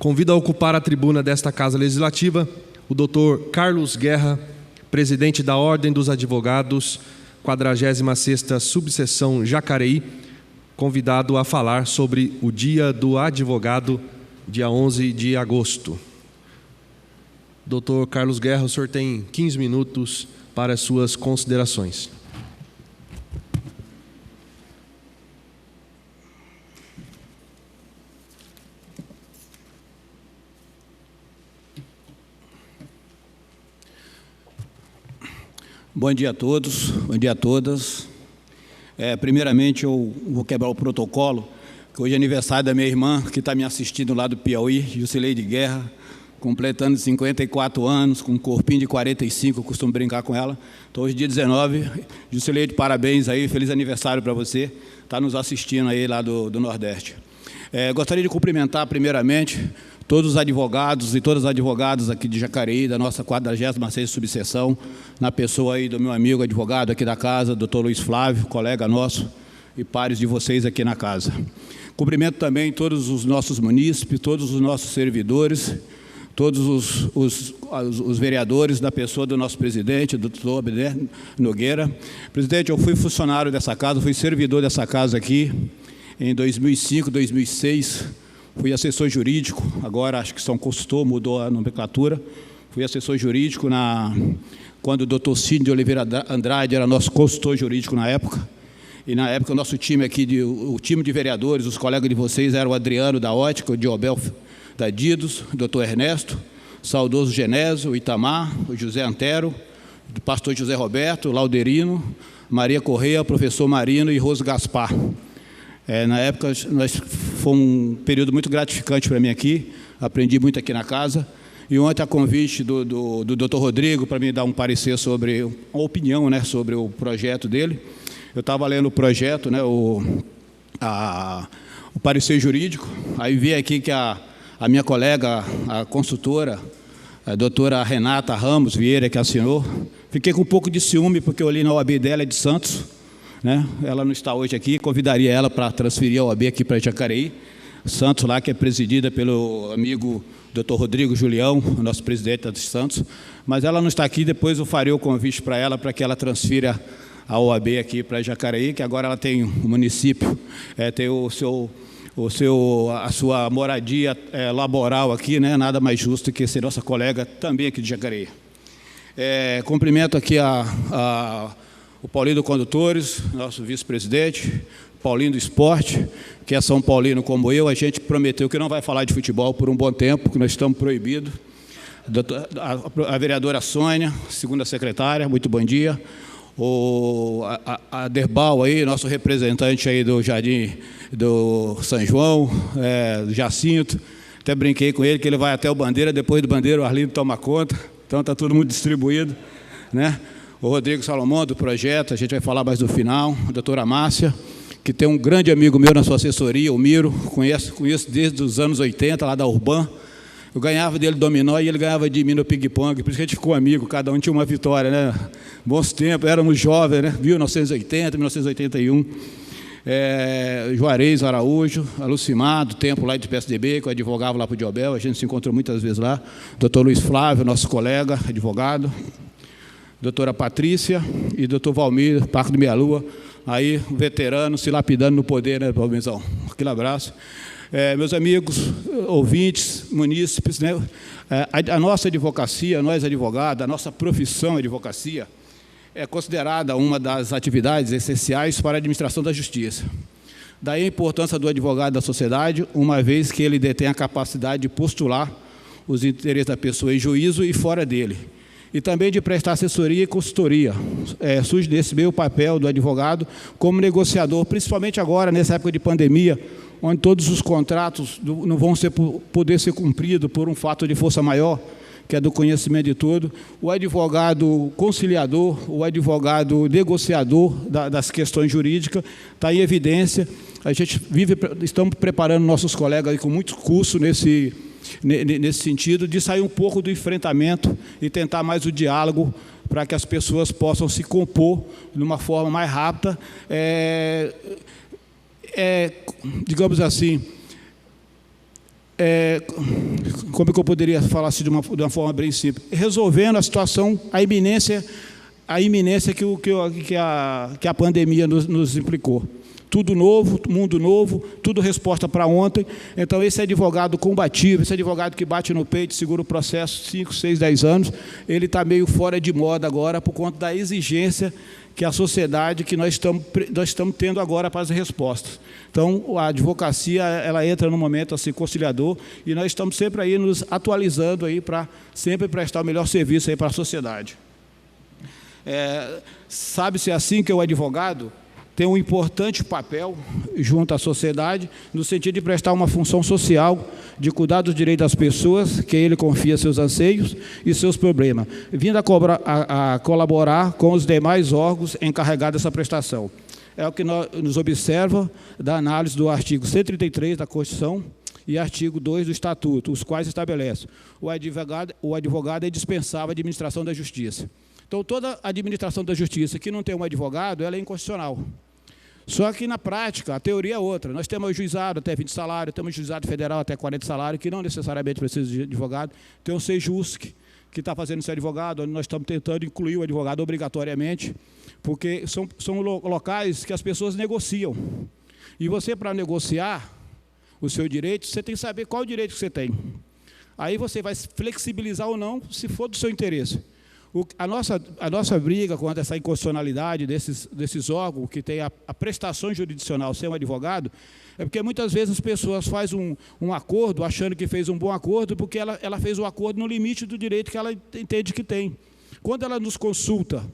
Convido a ocupar a tribuna desta Casa Legislativa o Dr. Carlos Guerra, presidente da Ordem dos Advogados, 46ª Subseção Jacareí, convidado a falar sobre o Dia do Advogado, dia 11 de agosto. Dr. Carlos Guerra, o senhor tem 15 minutos para as suas considerações. Bom dia a todos, bom dia a todas. Primeiramente, eu vou quebrar o protocolo, que hoje é aniversário da minha irmã, que está me assistindo lá do Piauí, Jusileide Guerra, completando 54 anos, com um corpinho de 45, eu costumo brincar com ela. Então, hoje, dia 19, Jusileide, parabéns aí, feliz aniversário para você, está nos assistindo aí lá do Nordeste. Gostaria de cumprimentar, primeiramente, todos os advogados e todas as advogadas aqui de Jacareí, da nossa 46ª subseção, na pessoa aí do meu amigo advogado aqui da casa, doutor Luiz Flávio, colega nosso e pares de vocês aqui na casa. Cumprimento também todos os nossos munícipes, todos os nossos servidores, todos os vereadores, da pessoa do nosso presidente, doutor Abner Nogueira. Presidente, eu fui funcionário dessa casa, fui servidor dessa casa aqui em 2005, 2006, fui assessor jurídico, agora acho que são consultor, mudou a nomenclatura. Fui assessor jurídico quando o doutor Cid de Oliveira Andrade era nosso consultor jurídico na época. E na época o nosso time aqui, o time de vereadores, os colegas de vocês, eram o Adriano da Ótica, o Diobel da Didos, o doutor Ernesto, o saudoso Genésio, o Itamar, o José Antero, o pastor José Roberto, o Lauderino, Maria Correia, o professor Marino e Rose Gaspar. Na época, foi um período muito gratificante para mim aqui, aprendi muito aqui na casa. E ontem, a convite do doutor Rodrigo, para me dar um parecer sobre, uma opinião, né, sobre o projeto dele. Eu estava lendo o projeto, né, o parecer jurídico, aí vi aqui que a minha colega, a consultora, a doutora Renata Ramos Vieira, que assinou, fiquei com um pouco de ciúme, porque eu li na OAB dela, é de Santos, né? Ela não está hoje aqui, convidaria ela para transferir a OAB aqui para Jacareí, Santos lá, que é presidida pelo amigo Dr. Rodrigo Julião, nosso presidente de Santos, mas ela não está aqui, depois eu farei o convite para ela, para que ela transfira a OAB aqui para Jacareí, que agora ela tem o município, tem a sua moradia laboral aqui, né? Nada mais justo que ser nossa colega também aqui de Jacareí. Cumprimento aqui o Paulinho do Condutores, nosso vice-presidente, Paulinho do Esporte, que é São Paulino como eu. A gente prometeu que não vai falar de futebol por um bom tempo, que nós estamos proibidos. A vereadora Sônia, segunda secretária, muito bom dia. A Derbal aí, nosso representante aí do Jardim do São João, do Jacinto. Até brinquei com ele que ele vai até o Bandeira, depois do Bandeira o Arlindo toma conta. Então está todo mundo distribuído, né? O Rodrigo Salomão, do projeto, a gente vai falar mais no final, a doutora Márcia, que tem um grande amigo meu na sua assessoria, o Miro, conheço desde os anos 80, lá da Urban. Eu ganhava dele dominó e ele ganhava de mim no ping-pong, por isso que a gente ficou amigo, cada um tinha uma vitória, né? Bons tempos, éramos jovens, né? 1980, 1981. Juarez Araújo, a Lucimar, do tempo lá de PSDB, que eu advogava lá para o Diobel, a gente se encontrou muitas vezes lá. Doutor Luiz Flávio, nosso colega, advogado. Doutora Patrícia e doutor Valmir, Parque do Meia Lua, aí um veterano se lapidando no poder, né, Valmirzão? Aquele abraço. Meus amigos, ouvintes, munícipes, né? A nossa advocacia, nós advogados, a nossa profissão advocacia, é considerada uma das atividades essenciais para a administração da justiça. Daí a importância do advogado da sociedade, uma vez que ele detém a capacidade de postular os interesses da pessoa em juízo e fora dele. E também de prestar assessoria e consultoria. Surge desse meio o papel do advogado como negociador, principalmente agora, nessa época de pandemia, onde todos os contratos não vão poder ser cumpridos por um fato de força maior, que é do conhecimento de tudo. O advogado conciliador, o advogado negociador das questões jurídicas está em evidência. A gente estamos preparando nossos colegas aí com muitos cursos nesse sentido, de sair um pouco do enfrentamento e tentar mais o diálogo para que as pessoas possam se compor de uma forma mais rápida, digamos assim, como que eu poderia falar assim de uma forma bem simples? Resolvendo a situação, a iminência que a pandemia nos implicou. Tudo novo, mundo novo, tudo resposta para ontem. Então, esse advogado combativo, esse advogado que bate no peito, segura o processo 5, 6, 10 anos, ele está meio fora de moda agora por conta da exigência que a sociedade, que nós estamos tendo agora para as respostas. Então, a advocacia, ela entra num momento assim, conciliador, e nós estamos sempre aí nos atualizando aí para sempre prestar o melhor serviço aí para a sociedade. Sabe-se assim que o advogado tem um importante papel junto à sociedade, no sentido de prestar uma função social, de cuidar dos direitos das pessoas, que ele confia seus anseios e seus problemas, vindo a colaborar com os demais órgãos encarregados dessa prestação. É o que nos observa da análise do artigo 133 da Constituição e artigo 2 do Estatuto, os quais estabelecem o advogado é dispensável à administração da Justiça. Então, toda a administração da Justiça que não tem um advogado, ela é inconstitucional. Só que, na prática, a teoria é outra. Nós temos juizado até 20 salários, temos juizado federal até 40 salários, que não necessariamente precisa de advogado. Tem o Sejusc, que está fazendo esse advogado, onde nós estamos tentando incluir o advogado obrigatoriamente, porque são locais que as pessoas negociam. E você, para negociar o seu direito, você tem que saber qual o direito que você tem. Aí você vai flexibilizar ou não, se for do seu interesse. A nossa briga contra essa inconstitucionalidade desses órgãos que tem a prestação jurisdicional sem um advogado é porque muitas vezes as pessoas fazem um acordo achando que fez um bom acordo porque ela fez o acordo no limite do direito que ela entende que tem. Quando ela nos consulta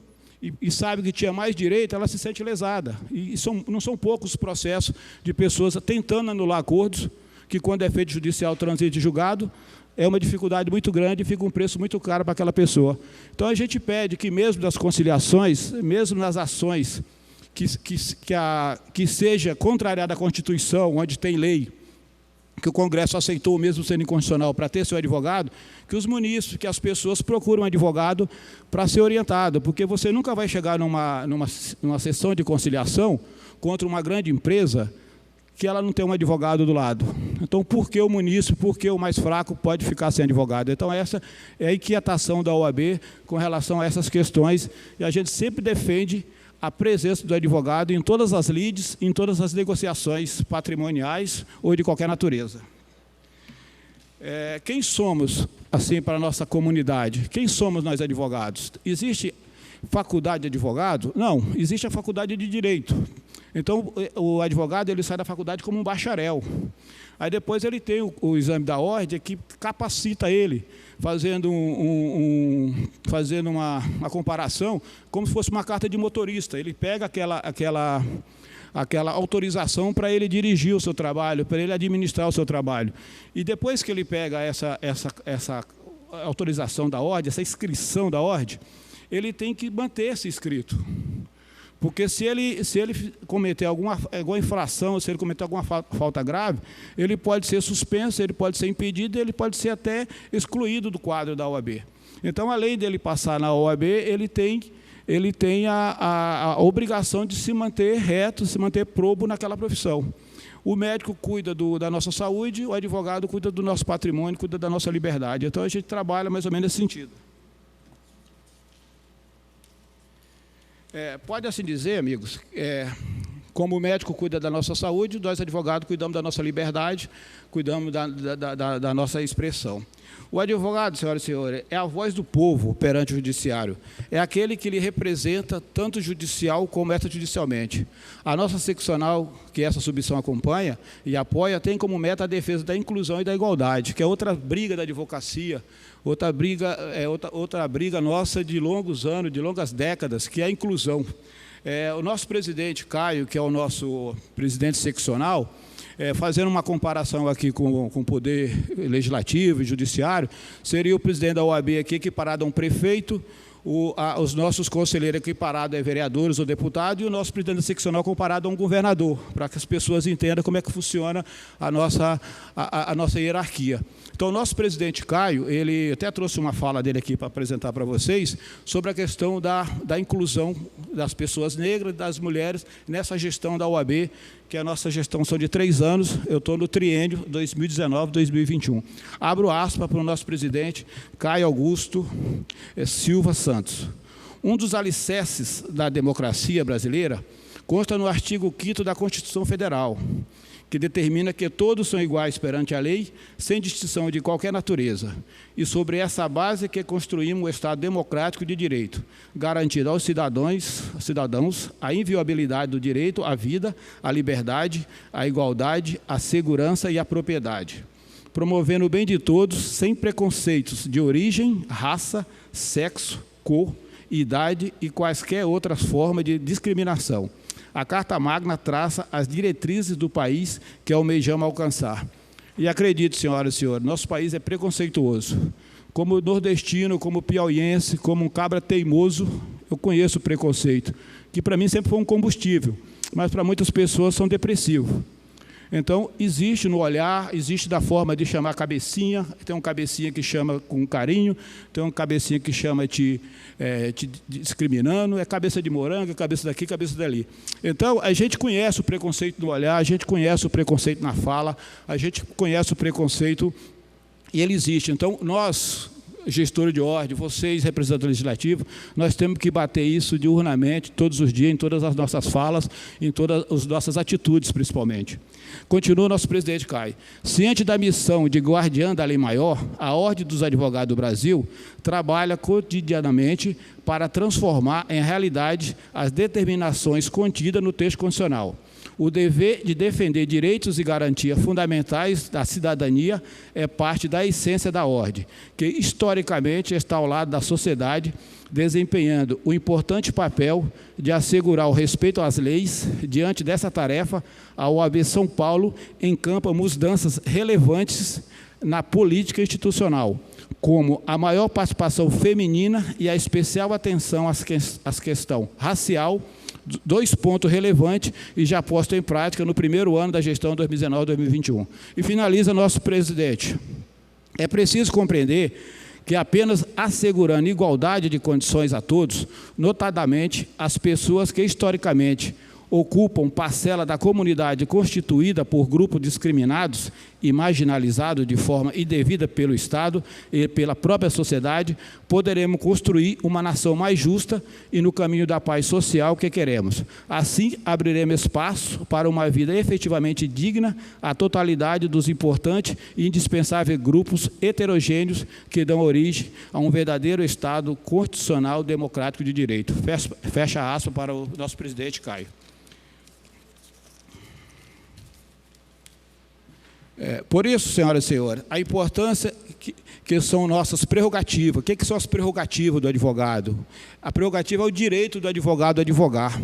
e sabe que tinha mais direito, ela se sente lesada. E não são poucos os processos de pessoas tentando anular acordos que, quando é feito judicial, transito e julgado, é uma dificuldade muito grande e fica um preço muito caro para aquela pessoa. Então, a gente pede que, mesmo nas conciliações, mesmo nas ações que seja contrariada à Constituição, onde tem lei, que o Congresso aceitou, mesmo sendo inconstitucional, para ter seu advogado, que os munícipes, que as pessoas procuram um advogado para ser orientado, porque você nunca vai chegar numa sessão de conciliação contra uma grande empresa que ela não tem um advogado do lado. Então, por que o munícipe, por que o mais fraco pode ficar sem advogado? Então, essa é a inquietação da OAB com relação a essas questões, e a gente sempre defende a presença do advogado em todas as lides, em todas as negociações patrimoniais ou de qualquer natureza. Quem somos, assim, para a nossa comunidade? Quem somos nós advogados? Existe faculdade de advogado? Não, existe a faculdade de Direito. Então, o advogado ele sai da faculdade como um bacharel. Aí depois ele tem o exame da ordem que capacita ele, fazendo uma comparação, como se fosse uma carta de motorista. Ele pega aquela autorização para ele dirigir o seu trabalho, para ele administrar o seu trabalho. E depois que ele pega essa autorização da ordem, essa inscrição da ordem, ele tem que manter esse inscrito. Porque se ele cometer alguma infração, se ele cometer alguma falta grave, ele pode ser suspenso, ele pode ser impedido, ele pode ser até excluído do quadro da OAB. Então, além dele passar na OAB, ele tem a obrigação de se manter reto, se manter probo naquela profissão. O médico cuida da nossa saúde, o advogado cuida do nosso patrimônio, cuida da nossa liberdade. Então, a gente trabalha mais ou menos nesse sentido. Pode assim dizer, amigos, como o médico cuida da nossa saúde, nós, advogados, cuidamos da nossa liberdade, cuidamos da nossa expressão. O advogado, senhoras e senhores, é a voz do povo perante o judiciário. É aquele que lhe representa tanto judicial como extrajudicialmente. A nossa seccional, que essa submissão acompanha e apoia, tem como meta a defesa da inclusão e da igualdade, que é outra briga da advocacia, outra briga nossa de longos anos, de longas décadas, que é a inclusão. O nosso presidente, Caio, que é o nosso presidente seccional, fazendo uma comparação aqui com o poder legislativo e judiciário, seria o presidente da OAB aqui equiparado a um prefeito, os nossos conselheiros equiparados a vereadores ou deputados, e o nosso presidente seccional comparado a um governador, para que as pessoas entendam como é que funciona a nossa hierarquia. Então, o nosso presidente Caio, ele até trouxe uma fala dele aqui para apresentar para vocês, sobre a questão da inclusão das pessoas negras e das mulheres nessa gestão da OAB, que a nossa gestão são de 3 anos, eu estou no triênio 2019-2021. Abro aspas para o nosso presidente Caio Augusto Silva Santos. Um dos alicerces da democracia brasileira consta no artigo 5º da Constituição Federal, que determina que todos são iguais perante a lei, sem distinção de qualquer natureza. E sobre essa base que construímos o Estado democrático de direito, garantindo aos cidadãos a inviolabilidade do direito à vida, à liberdade, à igualdade, à segurança e à propriedade, promovendo o bem de todos, sem preconceitos de origem, raça, sexo, cor, idade e quaisquer outras formas de discriminação. A Carta Magna traça as diretrizes do país que almejamos alcançar. E acredito, senhoras e senhores, nosso país é preconceituoso. Como nordestino, como piauiense, como um cabra teimoso, eu conheço o preconceito, que para mim sempre foi um combustível, mas para muitas pessoas são depressivos. Então, existe no olhar, existe da forma de chamar cabecinha, tem um cabecinha que chama com carinho, tem um cabecinha que chama te discriminando, é cabeça de morango, cabeça daqui, cabeça dali. Então, a gente conhece o preconceito no olhar, a gente conhece o preconceito na fala, a gente conhece o preconceito e ele existe. Então, nós, gestores de ordem, vocês, representantes legislativos, nós temos que bater isso diurnamente, todos os dias, em todas as nossas falas, em todas as nossas atitudes, principalmente. Continua o nosso presidente Caio. Ciente da missão de guardiã da lei maior, a Ordem dos Advogados do Brasil trabalha cotidianamente para transformar em realidade as determinações contidas no texto constitucional. O dever de defender direitos e garantias fundamentais da cidadania é parte da essência da ordem, que historicamente está ao lado da sociedade, desempenhando o importante papel de assegurar o respeito às leis. Diante dessa tarefa, a OAB São Paulo encampa mudanças relevantes na política institucional, como a maior participação feminina e a especial atenção às questões racial, 2 pontos relevantes e já postos em prática no primeiro ano da gestão 2019-2021. E finaliza nosso presidente. É preciso compreender que apenas assegurando igualdade de condições a todos, notadamente as pessoas que historicamente ocupam parcela da comunidade constituída por grupos discriminados e marginalizados de forma indevida pelo Estado e pela própria sociedade, poderemos construir uma nação mais justa e no caminho da paz social que queremos. Assim, abriremos espaço para uma vida efetivamente digna à totalidade dos importantes e indispensáveis grupos heterogêneos que dão origem a um verdadeiro Estado constitucional democrático de direito. Fecha aspas para o nosso presidente Caio. Por isso, senhoras e senhores, a importância que são nossas prerrogativas. O que são as prerrogativas do advogado? A prerrogativa é o direito do advogado a advogar.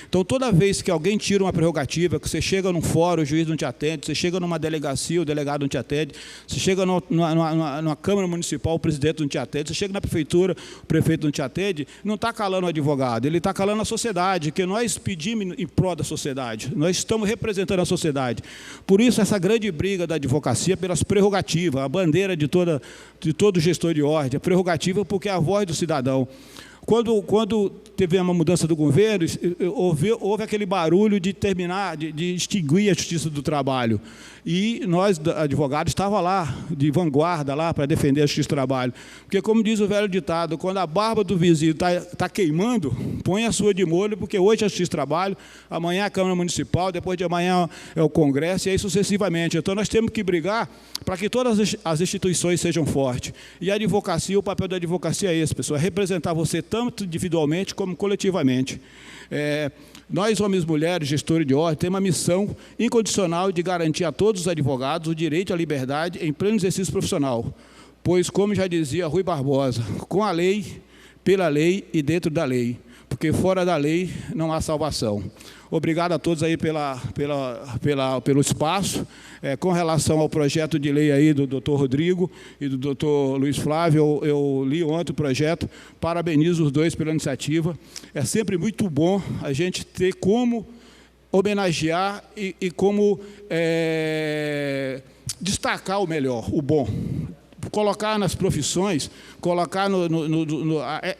Então, toda vez que alguém tira uma prerrogativa, que você chega num fórum, o juiz não te atende, você chega numa delegacia, o delegado não te atende, você chega numa Câmara Municipal, o presidente não te atende, você chega na prefeitura, o prefeito não te atende, não está calando o advogado, ele está calando a sociedade, que nós pedimos em prol da sociedade, nós estamos representando a sociedade. Por isso, essa grande briga da advocacia pelas prerrogativas, a bandeira de todo gestor de ordem, a prerrogativa porque é a voz do cidadão. Quando teve uma mudança do governo, houve aquele barulho de de extinguir a Justiça do Trabalho. E nós, advogados, estávamos lá, de vanguarda, lá para defender a Justiça do Trabalho. Porque, como diz o velho ditado, quando a barba do vizinho está queimando, põe a sua de molho, porque hoje é a Justiça do Trabalho, amanhã é a Câmara Municipal, depois de amanhã é o Congresso, e aí sucessivamente. Então, nós temos que brigar para que todas as instituições sejam fortes. E a advocacia, o papel da advocacia é esse, pessoal, é representar você tanto individualmente como coletivamente. Nós, homens e mulheres, gestores de ordem, temos uma missão incondicional de garantir a todos os advogados o direito à liberdade em pleno exercício profissional, pois, como já dizia Rui Barbosa, com a lei, pela lei e dentro da lei, porque fora da lei não há salvação. Obrigado a todos aí pelo espaço. Com relação ao projeto de lei aí do doutor Rodrigo e do doutor Luiz Flávio, eu li ontem o projeto, parabenizo os dois pela iniciativa. É sempre muito bom a gente ter como homenagear e como destacar o melhor, o bom. colocar nas profissões, colocar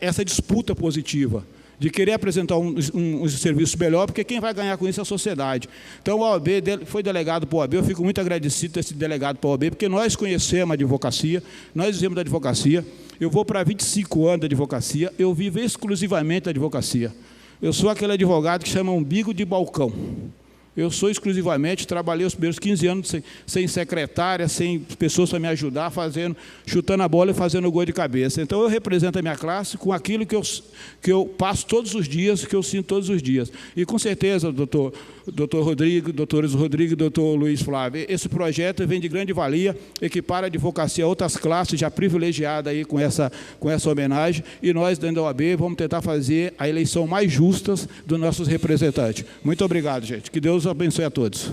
essa disputa positiva, de querer apresentar um serviço melhor, porque quem vai ganhar com isso é a sociedade. Então, a OAB foi delegado para a OAB, eu fico muito agradecido de ter sido delegado para a OAB, porque nós conhecemos a advocacia, nós vivemos da advocacia, eu vou para 25 anos da advocacia, eu vivo exclusivamente da advocacia. Eu sou aquele advogado que chama umbigo de balcão. Eu sou exclusivamente, trabalhei os primeiros 15 anos sem secretária, sem pessoas para me ajudar, chutando a bola e fazendo gol de cabeça. Então, eu represento a minha classe com aquilo que eu passo todos os dias, que eu sinto todos os dias. E, com certeza, doutor Rodrigo, doutores Rodrigo e doutor Luiz Flávio, esse projeto vem de grande valia, equipara a advocacia a outras classes já privilegiadas aí com essa homenagem, e nós, dentro da OAB, vamos tentar fazer a eleição mais justa dos nossos representantes. Muito obrigado, gente. Que Deus abençoe a todos.